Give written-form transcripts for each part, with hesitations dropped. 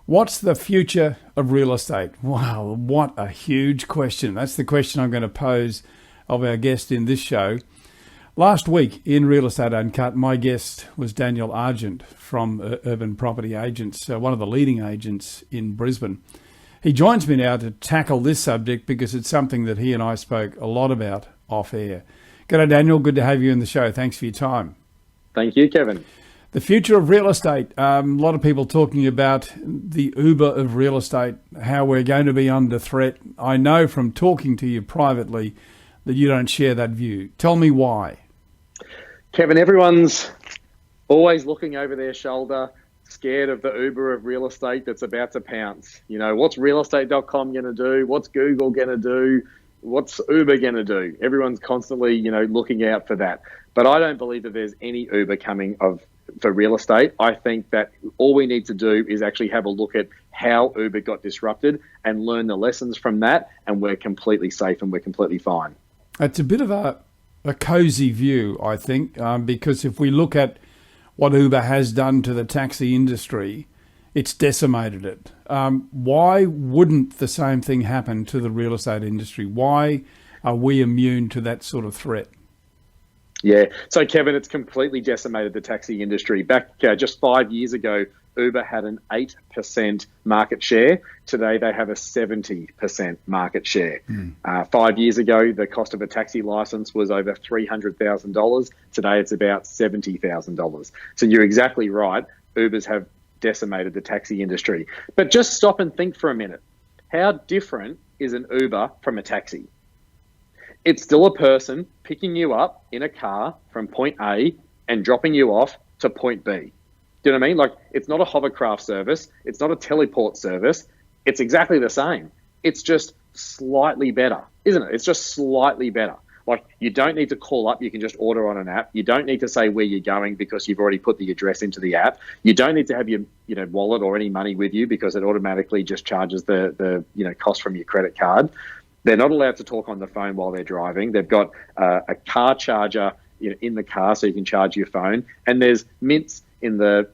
What's the future of real estate? Wow, what a huge question. That's the question I'm going to pose of our guest in this show. Last week in Real Estate Uncut, my guest was Daniel Argent from Urban Property Agents, one of the leading agents in Brisbane. He joins me now to tackle this subject because it's something that he and I spoke a lot about off air. G'day, Daniel. Good to have you in the show. Thanks for your time. Thank you, Kevin. The future of real estate. A lot of people talking about the Uber of real estate, how we're going to be under threat. I know from talking to you privately that you don't share that view. Tell me why. Kevin, everyone's always looking over their shoulder, scared of the Uber of real estate that's about to pounce. You know, what's realestate.com going to do? What's Google going to do? What's Uber going to do? Everyone's constantly, looking out for that. But I don't believe that there's any Uber coming for real estate. I think that all we need to do is actually have a look at how Uber got disrupted and learn the lessons from that, and we're completely safe and we're completely fine. It's a bit of a cozy view, I think, because if we look at what Uber has done to the taxi industry, it's decimated it. Why wouldn't the same thing happen to the real estate industry? Why are we immune to that sort of threat? Yeah. So, Kevin, it's completely decimated the taxi industry. Back just 5 years ago, Uber had an 8% market share. Today, they have a 70% market share. 5 years ago, the cost of a taxi license was over $300,000. Today, it's about $70,000. So you're exactly right. Ubers have decimated the taxi industry. But just stop and think for a minute. How different is an Uber from a taxi? It's still a person picking you up in a car from point A and dropping you off to point B. Do you know what I mean? Like, it's not a hovercraft service. It's not a teleport service. It's exactly the same. It's just slightly better, isn't it? It's just slightly better. Like, you don't need to call up. You can just order on an app. You don't need to say where you're going because you've already put the address into the app. You don't need to have your wallet or any money with you because it automatically just charges the cost from your credit card. They're not allowed to talk on the phone while they're driving. They've got a car charger in the car so you can charge your phone. And there's mints in the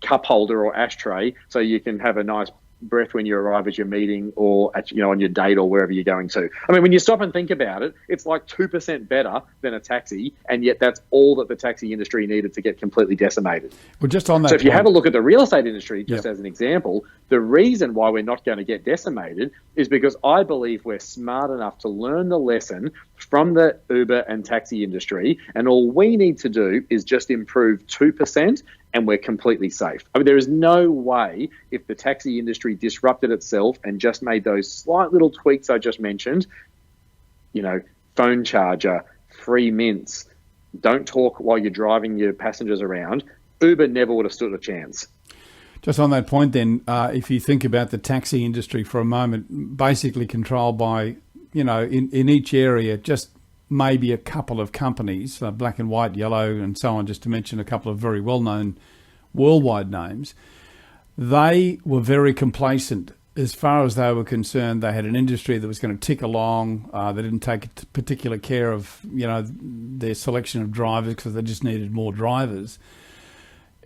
cup holder or ashtray so you can have a nice breath when you arrive at your meeting or on your date or wherever you're going to. I mean, when you stop and think about it, it's like 2% better than a taxi, and yet that's all that the taxi industry needed to get completely decimated. Well, just on that. So if you have a look at the real estate industry, just as an example, the reason why we're not going to get decimated is because I believe we're smart enough to learn the lesson from the Uber and taxi industry, and all we need to do is just improve 2%, and we're completely safe. I mean, there is no way, if the taxi industry disrupted itself and just made those slight little tweaks I just mentioned, phone charger, free mints, don't talk while you're driving your passengers around, Uber never would have stood a chance. Just on that point then, if you think about the taxi industry for a moment, basically controlled by, in each area, just maybe a couple of companies, black and white, yellow, and so on, just to mention a couple of very well-known worldwide names. They were very complacent as far as they were concerned. They had an industry that was going to tick along. They didn't take particular care of, their selection of drivers because they just needed more drivers.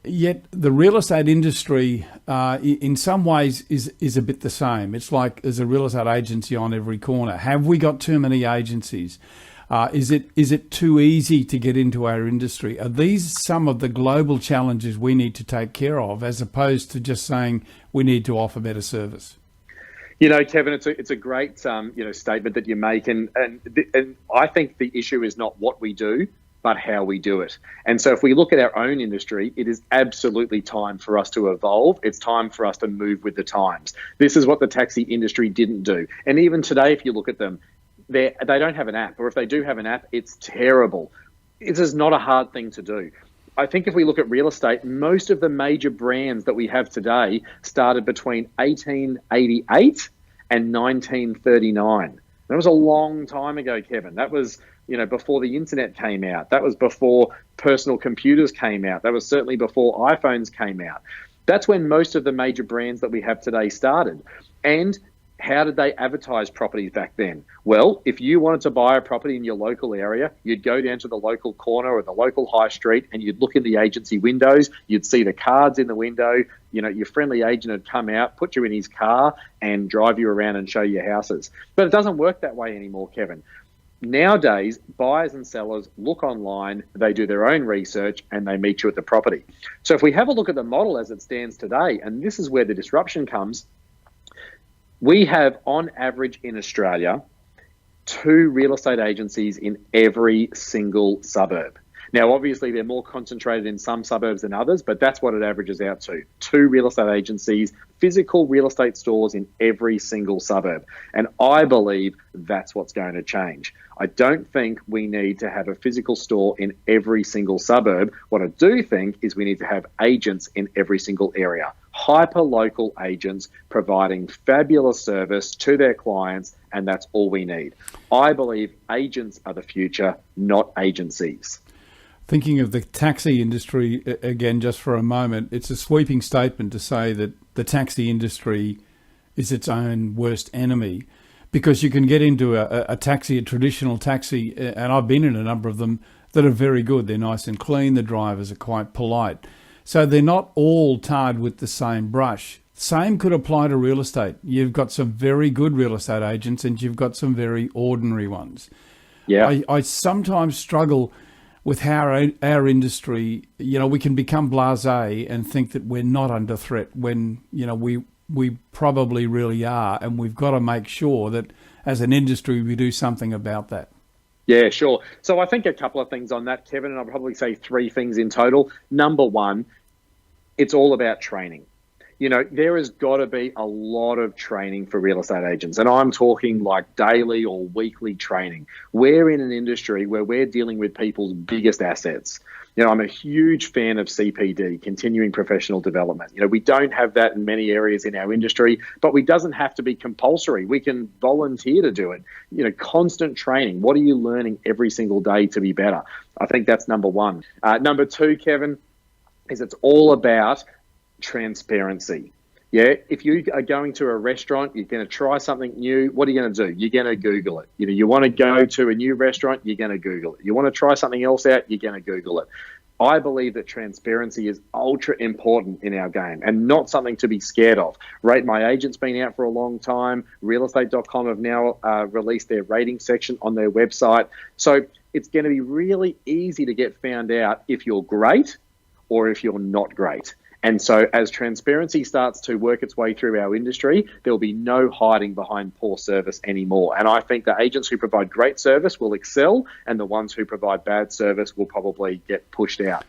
Yet the real estate industry, in some ways, is a bit the same. It's like there's a real estate agency on every corner. Have we got too many agencies? Is it too easy to get into our industry? Are these some of the global challenges we need to take care of, as opposed to just saying we need to offer better service? Kevin, it's a great statement that you make, and I think the issue is not what we do, but how we do it. And so if we look at our own industry, it is absolutely time for us to evolve. It's time for us to move with the times. This is what the taxi industry didn't do. And even today, if you look at them, they don't have an app, or if they do have an app, it's terrible. It is not a hard thing to do. I think if we look at real estate, most of the major brands that we have today started between 1888 and 1939. That was a long time ago, Kevin. That was, before the internet came out. That was before personal computers came out. That was certainly before iPhones came out. That's when most of the major brands that we have today started. And How did they advertise properties back then? Well, if you wanted to buy a property in your local area, you'd go down to the local corner or the local high street and you'd look in the agency windows. You'd see the cards in the window. You know, your friendly agent would come out, put you in his car and drive you around and show you houses. But it doesn't work that way anymore, Kevin. Nowadays, buyers and sellers look online, they do their own research, and they meet you at the property. So if we have a look at the model as it stands today, and this is where the disruption comes, we have, on average in Australia, 2 real estate agencies in every single suburb. Now, obviously, they're more concentrated in some suburbs than others, but that's what it averages out to. 2 real estate agencies, physical real estate stores in every single suburb. And I believe that's what's going to change. I don't think we need to have a physical store in every single suburb. What I do think is we need to have agents in every single area. Hyper-local agents providing fabulous service to their clients, and that's all we need. I believe agents are the future, not agencies. Thinking of the taxi industry again, just for a moment, it's a sweeping statement to say that the taxi industry is its own worst enemy, because you can get into a taxi, a traditional taxi, and I've been in a number of them that are very good. They're nice and clean. The drivers are quite polite. So they're not all tarred with the same brush. Same could apply to real estate. You've got some very good real estate agents and you've got some very ordinary ones. Yeah. I sometimes struggle with how our industry, you know, we can become blasé and think that we're not under threat when, you know, we probably really are. And we've got to make sure that as an industry, we do something about that. Yeah, sure. So I think a couple of things on that, Kevin, and I'll probably say 3 things in total. Number one, it's all about training. You know, there has got to be a lot of training for real estate agents. And I'm talking like daily or weekly training. We're in an industry where we're dealing with people's biggest assets. You know, I'm a huge fan of CPD, continuing professional development. You know, we don't have that in many areas in our industry, but it doesn't have to be compulsory. We can volunteer to do it. You know, constant training. What are you learning every single day to be better? I think that's number one. Number 2, Kevin, is it's all about transparency. Yeah, if you are going to a restaurant, you're going to try something new, what are you going to do? You're going to Google it. You know, you want to go to a new restaurant, you're going to Google it. You want to try something else out, you're going to Google it. I believe that transparency is ultra important in our game and not something to be scared of. Rate My Agent's been out for a long time. Realestate.com have now released their rating section on their website. So it's going to be really easy to get found out if you're great or if you're not great. And so as transparency starts to work its way through our industry, there'll be no hiding behind poor service anymore. And I think the agents who provide great service will excel, and the ones who provide bad service will probably get pushed out.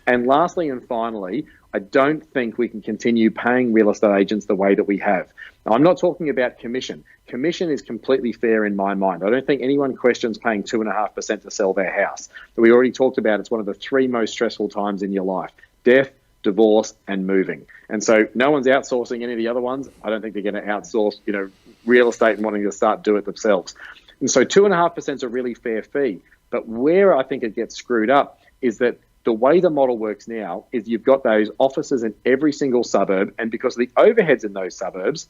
And lastly and finally, I don't think we can continue paying real estate agents the way that we have. Now, I'm not talking about commission. Commission is completely fair in my mind. I don't think anyone questions paying 2.5% to sell their house. But we already talked about it's one of the 3 most stressful times in your life: death, divorce, and moving. And so no one's outsourcing any of the other ones. I don't think they're going to outsource, you know, real estate and wanting to start do it themselves. And so 2.5% is a really fair fee. But where I think it gets screwed up is that the way the model works now is you've got those offices in every single suburb, and because of the overheads in those suburbs,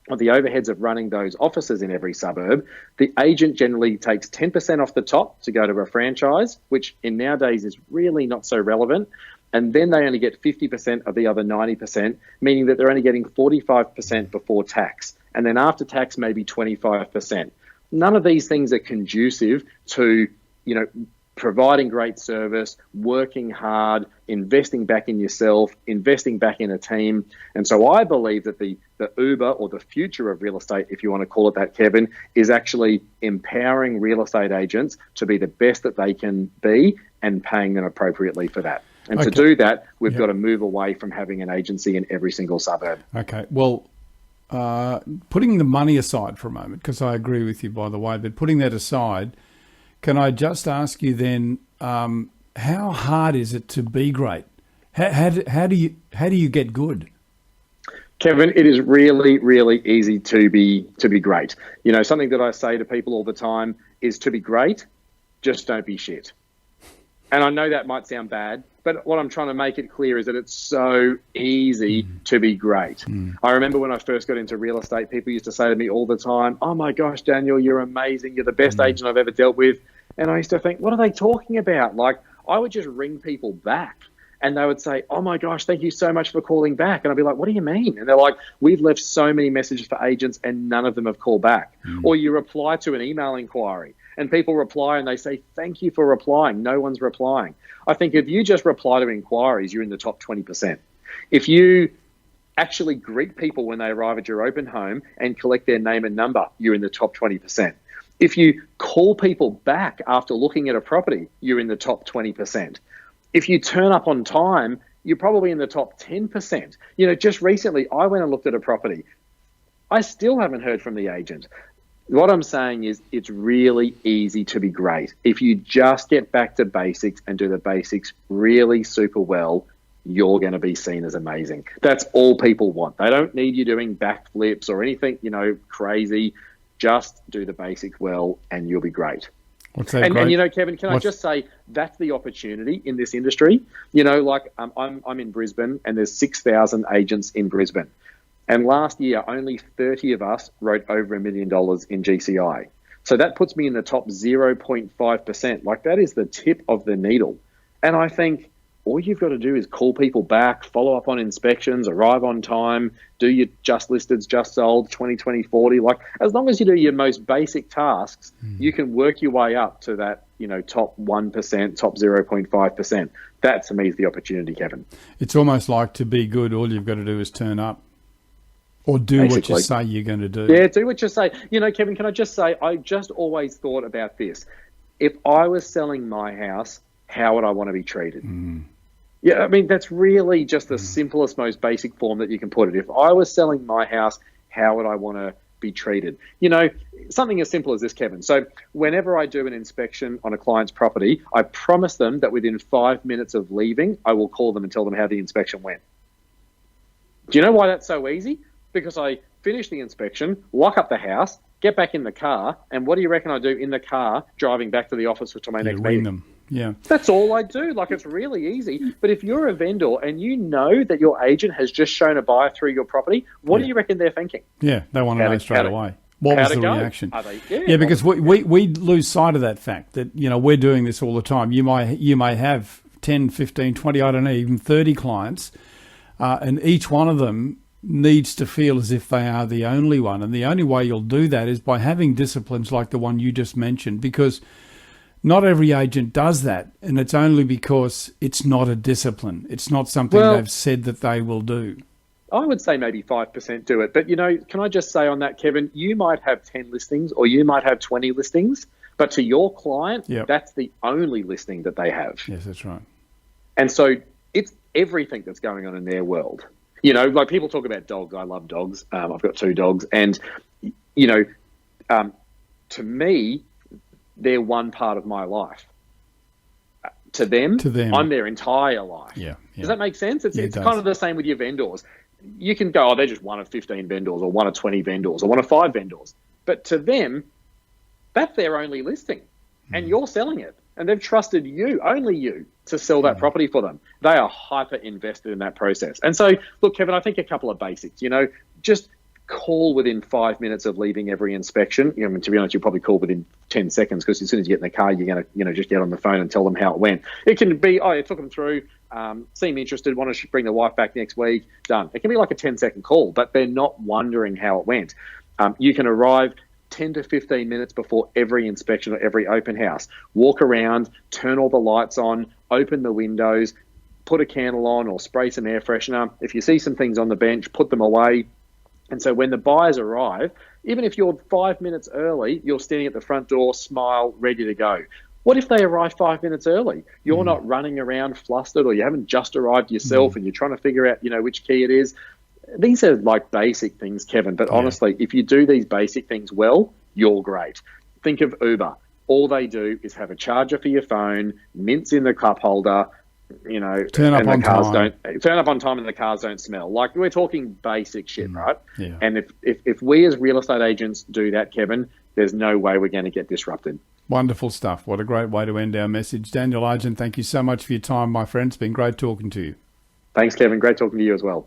or the overheads of running those offices in every suburb, the agent generally takes 10% off the top to go to a franchise, which in nowadays is really not so relevant. And then they only get 50% of the other 90%, meaning that they're only getting 45% before tax. And then after tax, maybe 25%. None of these things are conducive to, you know, providing great service, working hard, investing back in yourself, investing back in a team. And so I believe that the Uber, or the future of real estate, if you want to call it that, Kevin, is actually empowering real estate agents to be the best that they can be and paying them appropriately for that. And to do that, we've got to move away from having an agency in every single suburb. Okay. Well, putting the money aside for a moment, because I agree with you, by the way, but putting that aside, can I just ask you then, how hard is it to be great? How do you get good? Kevin, it is really, really easy to be great. You know, something that I say to people all the time is, to be great, just don't be shit. And I know that might sound bad, But what I'm trying to make it clear is that it's so easy to be great. I remember when I first got into real estate, people used to say to me all the time, "Oh my gosh, Daniel, you're amazing. You're the best agent I've ever dealt with." And I used to think, what are they talking about? Like, I would just ring people back and they would say, "Oh my gosh, thank you so much for calling back." And I'd be like, "What do you mean?" And they're like, "We've left so many messages for agents and none of them have called back." Or you reply to an email inquiry and people reply and they say, "Thank you for replying." No one's replying. I think if you just reply to inquiries, you're in the top 20%. If you actually greet people when they arrive at your open home and collect their name and number, you're in the top 20%. If you call people back after looking at a property, you're in the top 20%. If you turn up on time, you're probably in the top 10%. Just recently, I went and looked at a property. I still haven't heard from the agent. What I'm saying is it's really easy to be great. If you just get back to basics and do the basics really super well, you're going to be seen as amazing. That's all people want. They don't need you doing backflips or anything, crazy. Just do the basics well and you'll be great. And Kevin, I just say that's the opportunity in this industry. I'm in Brisbane and there's 6,000 agents in Brisbane. And last year, only 30 of us wrote over $1 million in GCI. So that puts me in the top 0.5%. Like, that is the tip of the needle. And I think all you've got to do is call people back, follow up on inspections, arrive on time, do your just listed, just sold, 20, 40. Like, as long as you do your most basic tasks, you can work your way up to that, top 1%, top 0.5%. That, to me, is the opportunity, Kevin. It's almost like to be good, all you've got to do is turn up. Or do basically what you say you're going to do. Yeah, do what you say. Kevin, can I just say, I just always thought about this. If I was selling my house, how would I want to be treated? Yeah, I mean, that's really just the simplest, most basic form that you can put it. If I was selling my house, how would I want to be treated? Something as simple as this, Kevin. So whenever I do an inspection on a client's property, I promise them that within 5 minutes of leaving, I will call them and tell them how the inspection went. Do you know why that's so easy? Because I finish the inspection, lock up the house, get back in the car, and what do you reckon I do in the car driving back to the office to my next meeting? Them. Yeah. That's all I do. Like, it's really easy. But if you're a vendor and you know that your agent has just shown a buyer through your property, what do you reckon they're thinking? Yeah, they want to know straight away. What was the reaction? Because we lose sight of that fact that, we're doing this all the time. You may have 10, 15, 20, I don't know, even 30 clients, and each one of them needs to feel as if they are the only one. And the only way you'll do that is by having disciplines like the one you just mentioned, because not every agent does that. And it's only because it's not a discipline. It's not something they've said that they will do. I would say maybe 5% do it. But, can I just say on that, Kevin, you might have 10 listings or you might have 20 listings, but to your client, that's the only listing that they have. Yes, that's right. And so it's everything that's going on in their world. Like, people talk about dogs. I love dogs. I've got 2 dogs. And, to me, they're one part of my life. To them, I'm their entire life. Yeah. Does that make sense? It's kind of the same with your vendors. You can go, they're just one of 15 vendors or one of 20 vendors or one of 5 vendors. But to them, that's their only listing. And you're selling it. And they've trusted you, only you, to sell that property for them. They are hyper invested in that process. And so, look, Kevin, I think a couple of basics, just call within 5 minutes of leaving every inspection. To be honest, you'll probably call within 10 seconds because as soon as you get in the car, you're going to, just get on the phone and tell them how it went. It can be, you took them through, seem interested, want to bring the wife back next week, done. It can be like a 10-second call, but they're not wondering how it went. You can arrive 10 to 15 minutes before every inspection or every open house. Walk around, turn all the lights on, open the windows, put a candle on or spray some air freshener. If you see some things on the bench, put them away. And so when the buyers arrive, even if you're 5 minutes early, you're standing at the front door, smile, ready to go. What if they arrive 5 minutes early? You're not running around flustered, or you haven't just arrived yourself and you're trying to figure out, which key it is. These are like basic things, Kevin, but honestly, if you do these basic things well, you're great. Think of Uber. All they do is have a charger for your phone, mints in the cup holder, turn up on time and the cars don't smell. Like, we're talking basic shit, right? Yeah. And if we as real estate agents do that, Kevin, there's no way we're going to get disrupted. Wonderful stuff. What a great way to end our message. Daniel Argent, thank you so much for your time, my friend. It's been great talking to you. Thanks, Kevin. Great talking to you as well.